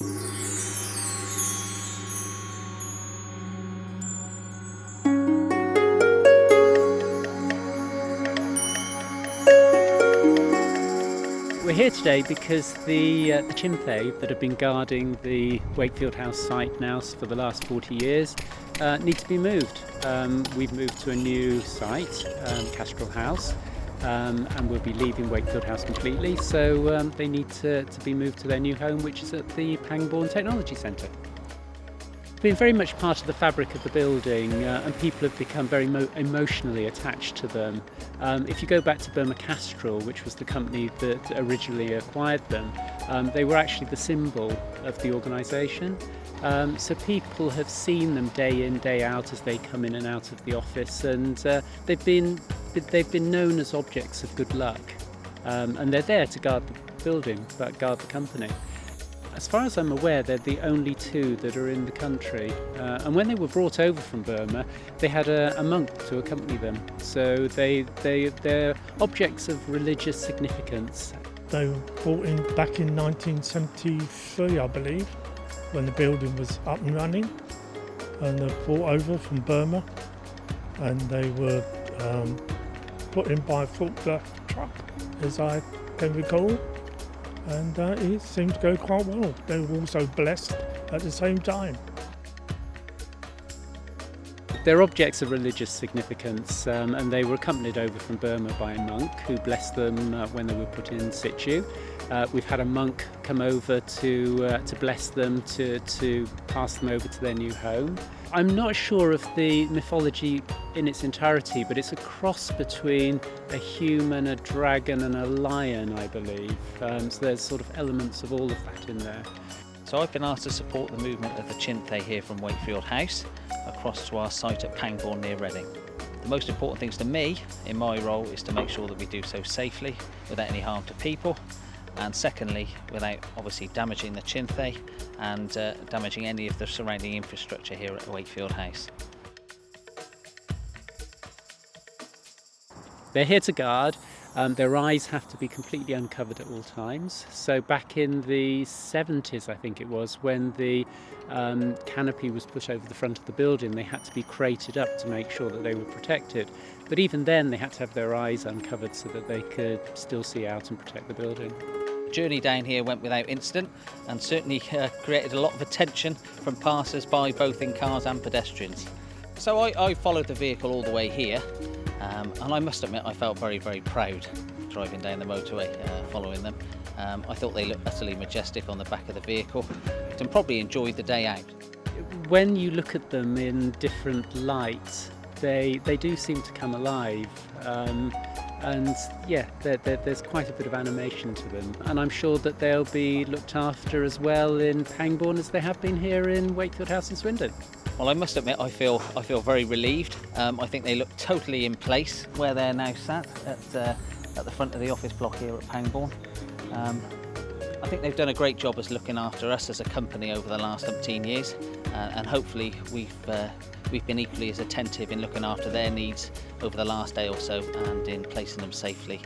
We're here today because the Chinthe that have been guarding the Wakefield House site now for the last 40 years need to be moved. We've moved to a new site, Castrol House, and we'll be leaving Wakefield House completely, so they need to be moved to their new home, which is at the Pangbourne Technology Centre. It's been very much part of the fabric of the building, and people have become very emotionally attached to them. If you go back to Burma Castrol, which was the company that originally acquired them, they were actually the symbol of the organisation. So people have seen them day in, day out as they come in and out of the office, and they've been known as objects of good luck, and they're there to guard the building, but guard the company. As far as I'm aware, they're the only two that are in the country, and when they were brought over from Burma, they had a monk to accompany them, so they're objects of religious significance. They were brought in back in 1973, I believe, when the building was up and running, and they were brought over from Burma, and they were put in by a forklift truck, as I can recall. And it seemed to go quite well. They were also blessed at the same time. They're objects of religious significance, and they were accompanied over from Burma by a monk who blessed them when they were put in situ. We've had a monk come over to bless them, to pass them over to their new home. I'm not sure of the mythology in its entirety, but it's a cross between a human, a dragon and a lion, I believe. So there's sort of elements of all of that in there. So I've been asked to support the movement of the Chinthe here from Wakefield House across to our site at Pangbourne near Reading. The most important things to me in my role is to make sure that we do so safely without any harm to people, and secondly without obviously damaging the Chinthe and damaging any of the surrounding infrastructure here at Wakefield House. They're here to guard. Their eyes have to be completely uncovered at all times. So back in the 70s, I think it was, when the canopy was put over the front of the building, they had to be crated up to make sure that they were protected. But even then, they had to have their eyes uncovered so that they could still see out and protect the building. The journey down here went without incident and certainly created a lot of attention from passers-by, both in cars and pedestrians. So I followed the vehicle all the way here, and I must admit I felt very, very proud driving down the motorway following them. I thought they looked utterly majestic on the back of the vehicle and probably enjoyed the day out. When you look at them in different light, they do seem to come alive. And yeah, there's quite a bit of animation to them, and I'm sure that they'll be looked after as well in Pangbourne as they have been here in Wakefield House in Swindon. Well, I must admit I feel very relieved. I think they look totally in place where they're now sat at the front of the office block here at Pangbourne. I think they've done a great job as looking after us as a company over the last 17 years, and hopefully we've been equally as attentive in looking after their needs over the last day or so and in placing them safely